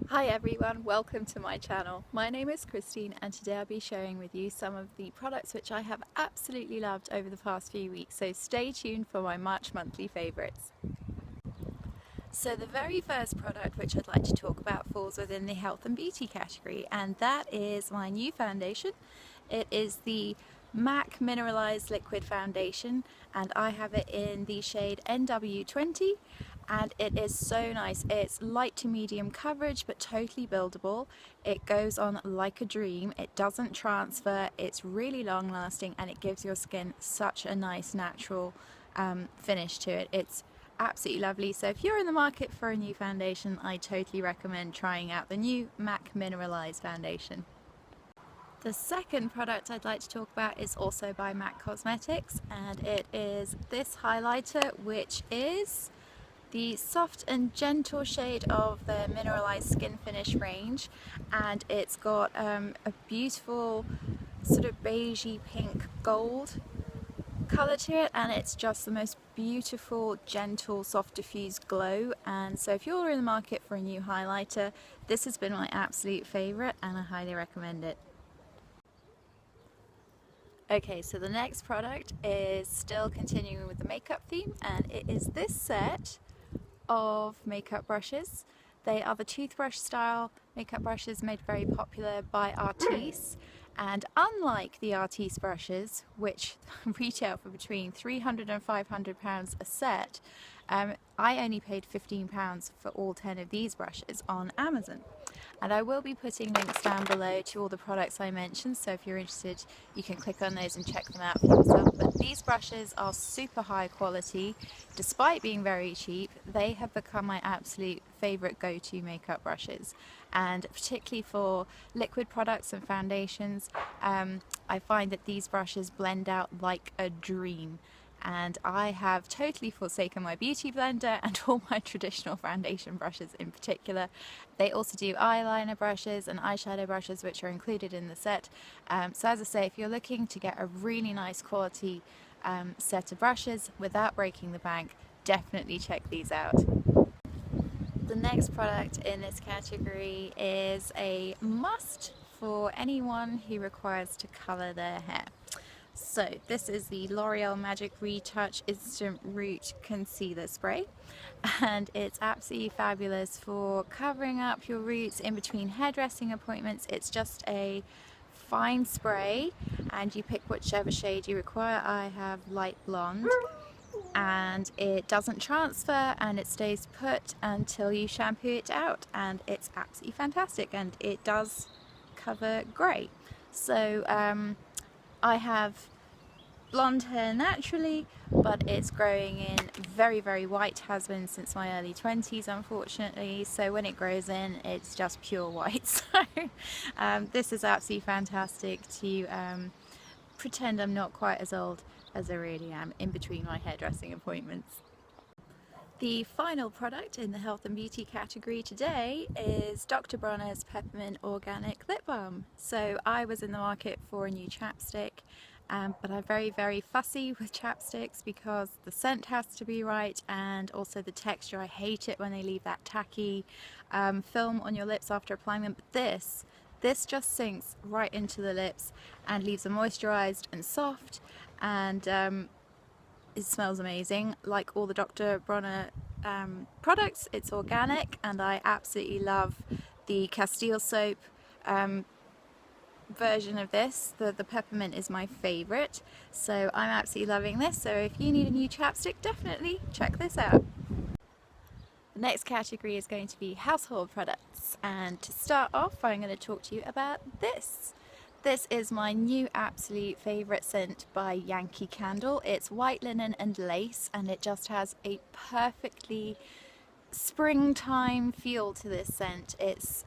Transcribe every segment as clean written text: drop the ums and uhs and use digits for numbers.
Hi everyone, welcome to my channel. My name is Christine and today I'll be sharing with you some of the products which I have absolutely loved over the past few weeks, so stay tuned for my March monthly favourites. So the very first product which I'd like to talk about falls within the health and beauty category, and that is my new foundation. It is the MAC Mineralized Liquid Foundation and I have it in the shade NW20 and it is so nice. It's light to medium coverage but totally buildable. It goes on like a dream. It doesn't transfer. It's really long lasting and it gives your skin such a nice natural finish to it. It's absolutely lovely. So if you're in the market for a new foundation, I totally recommend trying out the new MAC Mineralized Foundation. The second product I'd like to talk about is also by MAC Cosmetics, and it is this highlighter, which is the soft and gentle shade of the Mineralized Skin Finish range, and it's got a beautiful sort of beigey pink gold colour to it, and it's just the most beautiful, gentle, soft diffuse glow. And so if you're in the market for a new highlighter, this has been my absolute favourite and I highly recommend it. Okay, so the next product is still continuing with the makeup theme, and it is this set of makeup brushes. They are the toothbrush style makeup brushes made very popular by Artis, and unlike the Artis brushes, which retail for between £300 and £500 a set, I only paid £15 for all 10 of these brushes on Amazon. And I will be putting links down below to all the products I mentioned, so if you're interested you can click on those and check them out for yourself. But these brushes are super high quality. Despite being very cheap, they have become my absolute favourite go-to makeup brushes, and particularly for liquid products and foundations, I find that these brushes blend out like a dream. And I have totally forsaken my beauty blender and all my traditional foundation brushes in particular. They also do eyeliner brushes and eyeshadow brushes, which are included in the set. So as I say, if you're looking to get a really nice quality set of brushes without breaking the bank, definitely check these out. The next product in this category is a must for anyone who requires to colour their hair. So this is the L'Oreal Magic Retouch Instant Root Concealer Spray, and it's absolutely fabulous for covering up your roots in between hairdressing appointments. It's just a fine spray and you pick whichever shade you require. I have light blonde, and it doesn't transfer and it stays put until you shampoo it out, and it's absolutely fantastic, and it does cover grey. So I have blonde hair naturally, but it's growing in very white, has been since my early 20s unfortunately, so when it grows in it's just pure white. So this is absolutely fantastic to pretend I'm not quite as old as I really am in between my hairdressing appointments. The final product in the health and beauty category today is Dr. Bronner's Peppermint Organic Lip Balm. So I was in the market for a new chapstick, but I'm very fussy with chapsticks because the scent has to be right, and also the texture. I hate it when they leave that tacky film on your lips after applying them, but this just sinks right into the lips and leaves them moisturized and soft, and it smells amazing. Like all the Dr. Bronner products, it's organic, and I absolutely love the Castile soap version of this. The peppermint is my favourite, so I'm absolutely loving this. So if you need a new chapstick, definitely check this out. The next category is going to be household products, and to start off I'm going to talk to you about this. This is my new absolute favourite scent by Yankee Candle. It's white linen and lace, and it just has a perfectly springtime feel to this scent. It's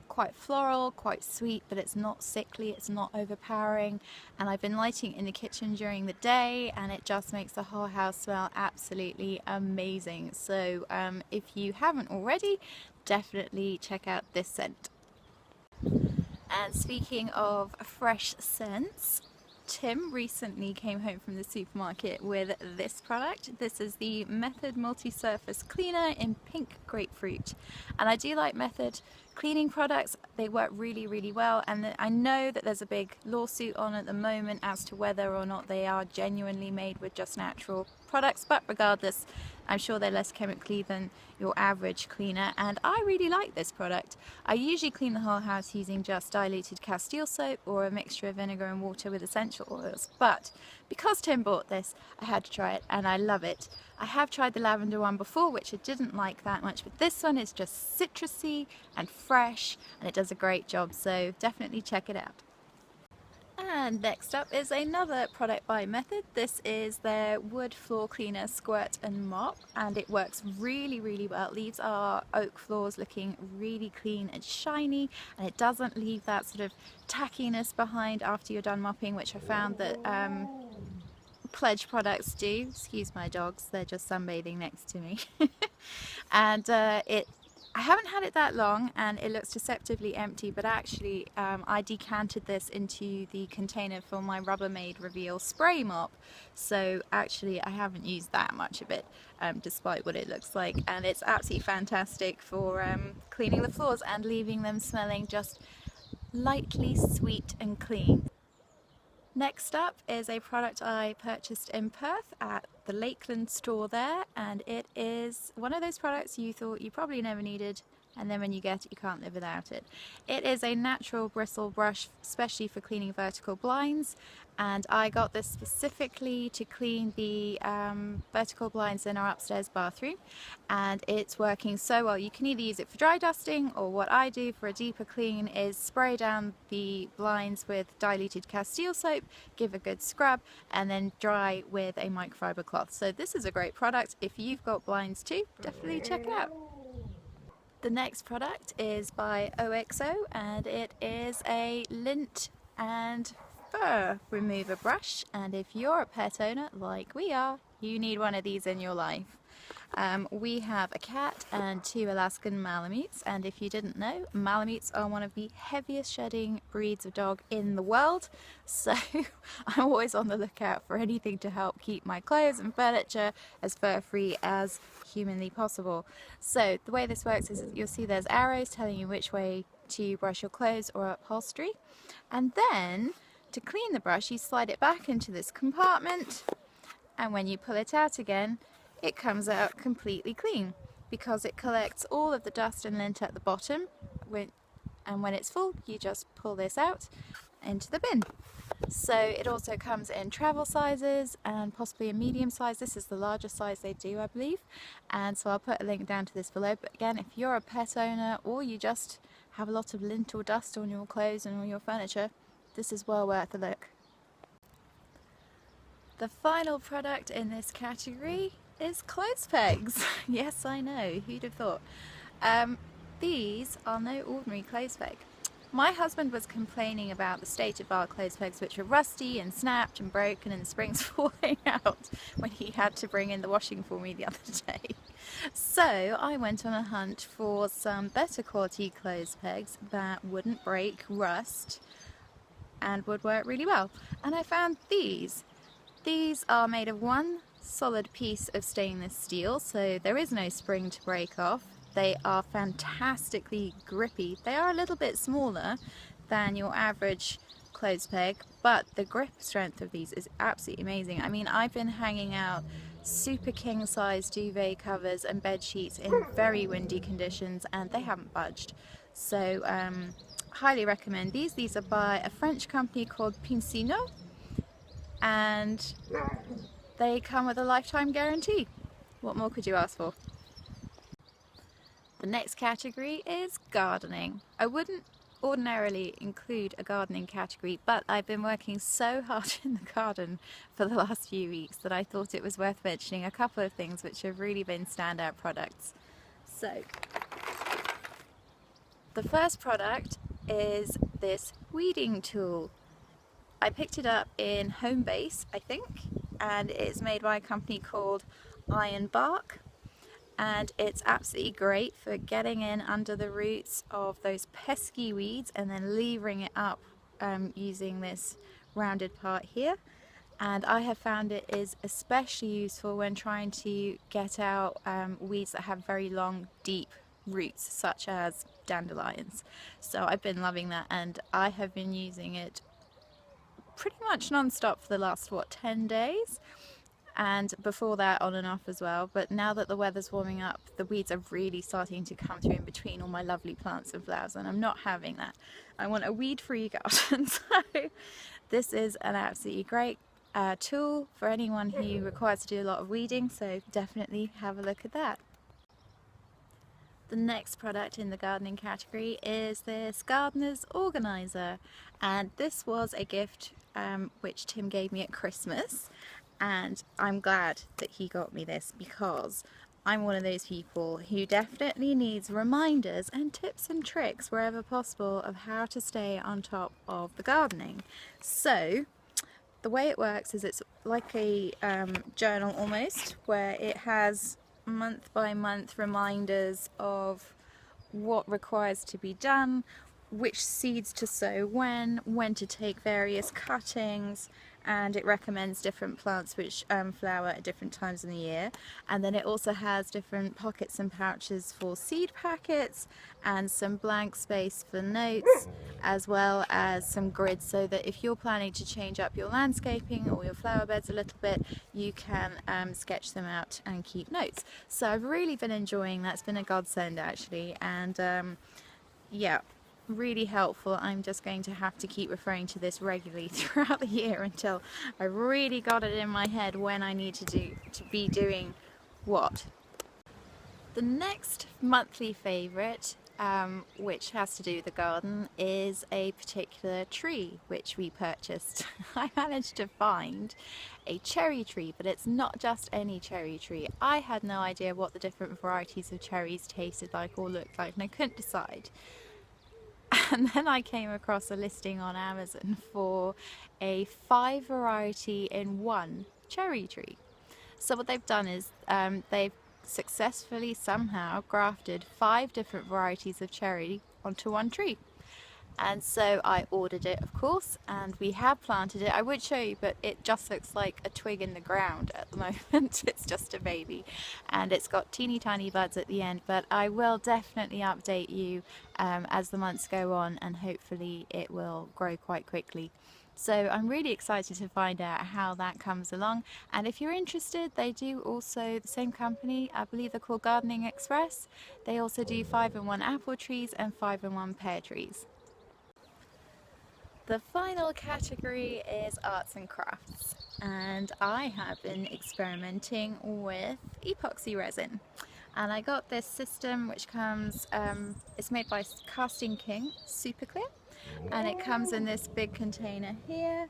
quite floral, quite sweet, but it's not sickly, it's not overpowering, and I've been lighting it in the kitchen during the day and it just makes the whole house smell absolutely amazing. So if you haven't already, definitely check out this scent. And speaking of fresh scents, Tim recently came home from the supermarket with this product. This is the Method Multi-Surface Cleaner in Pink Grapefruit. And I do like Method cleaning products, they work really well, and I know that there's a big lawsuit on at the moment as to whether or not they are genuinely made with just natural products, but regardless, I'm sure they're less chemically than your average cleaner, and I really like this product. I usually clean the whole house using just diluted Castile soap or a mixture of vinegar and water with essential oils, but because Tim bought this, I had to try it and I love it. I have tried the lavender one before, which I didn't like that much, but this one is just citrusy and fresh and it does a great job, so definitely check it out. And next up is another product by Method. This is their wood floor cleaner squirt and mop, and it works really well. It leaves our oak floors looking really clean and shiny, and it doesn't leave that sort of tackiness behind after you're done mopping, which I found that Pledge products do. Excuse my dogs, they're just sunbathing next to me. And I haven't had it that long and it looks deceptively empty, but actually I decanted this into the container for my Rubbermaid Reveal spray mop, so actually I haven't used that much of it despite what it looks like, and it's absolutely fantastic for cleaning the floors and leaving them smelling just lightly sweet and clean. Next up is a product I purchased in Perth at the Lakeland store there, and it is one of those products you thought you probably never needed, and then when you get it you can't live without it. It is a natural bristle brush especially for cleaning vertical blinds, and I got this specifically to clean the vertical blinds in our upstairs bathroom, and it's working so well. You can either use it for dry dusting, or what I do for a deeper clean is spray down the blinds with diluted Castile soap, give a good scrub, and then dry with a microfiber cloth. So this is a great product. If you've got blinds too, definitely check it out. The next product is by OXO, and it is a lint and fur remover brush, and if you're a pet owner like we are, you need one of these in your life. We have a cat and 2 Alaskan Malamutes, and if you didn't know, Malamutes are one of the heaviest shedding breeds of dog in the world, so I'm always on the lookout for anything to help keep my clothes and furniture as fur-free as humanly possible. So the way this works is you'll see there's arrows telling you which way to brush your clothes or upholstery, and then to clean the brush you slide it back into this compartment, and when you pull it out again it comes out completely clean because it collects all of the dust and lint at the bottom, and when it's full you just pull this out into the bin. So it also comes in travel sizes and possibly a medium size. This is the largest size they do, I believe, and so I'll put a link down to this below. But again, if you're a pet owner or you just have a lot of lint or dust on your clothes and on your furniture, this is well worth a look. The final product in this category is clothes pegs. Yes, I know, who'd have thought? These are no ordinary clothes peg. My husband was complaining about the state of our clothes pegs, which were rusty and snapped and broken and the springs falling out when he had to bring in the washing for me the other day. So I went on a hunt for some better quality clothes pegs that wouldn't break, rust, and would work really well. And I found these. These are made of one solid piece of stainless steel, so there is no spring to break off. They are fantastically grippy. They are a little bit smaller than your average clothes peg, but the grip strength of these is absolutely amazing. I mean, I've been hanging out super king size duvet covers and bed sheets in very windy conditions and they haven't budged. So highly recommend these. These are by a French company called Pincino, and they come with a lifetime guarantee. What more could you ask for? The next category is gardening. I wouldn't ordinarily include a gardening category, but I've been working so hard in the garden for the last few weeks that I thought it was worth mentioning a couple of things which have really been standout products. So, the first product is this weeding tool. I picked it up in Homebase, I think, and it's made by a company called Iron Bark, and it's absolutely great for getting in under the roots of those pesky weeds and then levering it up using this rounded part here. And I have found it is especially useful when trying to get out weeds that have very long, deep roots such as dandelions. So I've been loving that, and I have been using it pretty much non-stop for the last 10 days, and before that on and off as well. But now that the weather's warming up, the weeds are really starting to come through in between all my lovely plants and flowers, and I'm not having that. I want a weed-free garden. So this is an absolutely great tool for anyone who requires to do a lot of weeding, so definitely have a look at that. The next product in the gardening category is this Gardener's Organizer, and this was a gift which Tim gave me at Christmas, and I'm glad that he got me this because I'm one of those people who definitely needs reminders and tips and tricks wherever possible of how to stay on top of the gardening. So the way it works is it's like a journal almost, where it has month by month reminders of what requires to be done, which seeds to sow when to take various cuttings, and it recommends different plants which flower at different times in the year. And then it also has different pockets and pouches for seed packets and some blank space for notes, as well as some grids, so that if you're planning to change up your landscaping or your flower beds a little bit, you can sketch them out and keep notes. So I've really been enjoying that. It's been a godsend actually, and yeah, really helpful. I'm just going to have to keep referring to this regularly throughout the year until I really got it in my head when I need to be doing what. The next monthly favourite, which has to do with the garden, is a particular tree which we purchased. I managed to find a cherry tree, but it's not just any cherry tree. I had no idea what the different varieties of cherries tasted like or looked like, and I couldn't decide. And then I came across a listing on Amazon for a 5 variety in 1 cherry tree. So what they've done is they've successfully somehow grafted 5 different varieties of cherry onto 1 tree. And so I ordered it, of course, and we have planted it. I would show you, but it just looks like a twig in the ground at the moment. It's just a baby, and it's got teeny tiny buds at the end, but I will definitely update you as the months go on, and hopefully it will grow quite quickly. So I'm really excited to find out how that comes along, and if you're interested, they do also, the same company, I believe they're called Gardening Express, they also do 5-in-1 apple trees and 5-in-1 pear trees. The final category is arts and crafts, and I have been experimenting with epoxy resin, and I got this system which comes, it's made by Casting King Super Clear, and it comes in this big container here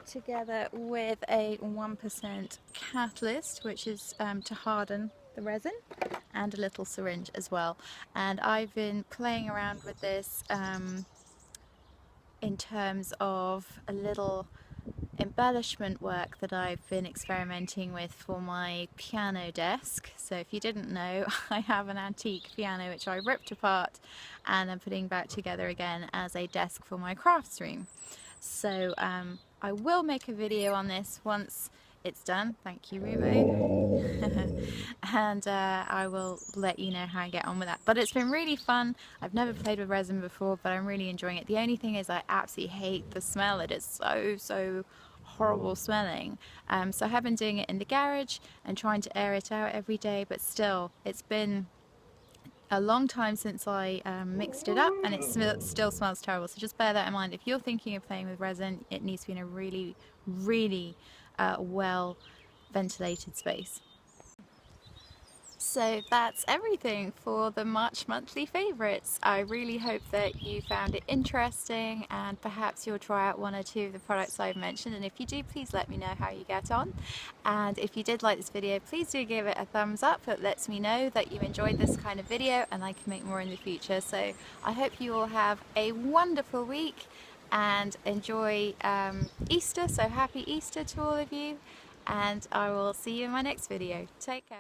together with a 1% catalyst, which is to harden the resin, and a little syringe as well. And I've been playing around with this in terms of a little embellishment work that I've been experimenting with for my piano desk. So if you didn't know, I have an antique piano which I ripped apart and I'm putting back together again as a desk for my crafts room. So I will make a video on this once it's done. Thank you, Rubo. And I will let you know how I get on with that. But it's been really fun. I've never played with resin before, but I'm really enjoying it. The only thing is I absolutely hate the smell. It is so horrible smelling. So I have been doing it in the garage and trying to air it out every day, but still, it's been a long time since I mixed it up, and it still smells terrible. So just bear that in mind. If you're thinking of playing with resin, it needs to be in a really well ventilated space. So that's everything for the March monthly favourites. I really hope that you found it interesting, and perhaps you'll try out 1 or 2 of the products I've mentioned, and if you do, please let me know how you get on. And if you did like this video, please do give it a thumbs up. It lets me know that you enjoyed this kind of video and I can make more in the future. So I hope you all have a wonderful week and enjoy Easter. So happy Easter to all of you, and I will see you in my next video. Take care.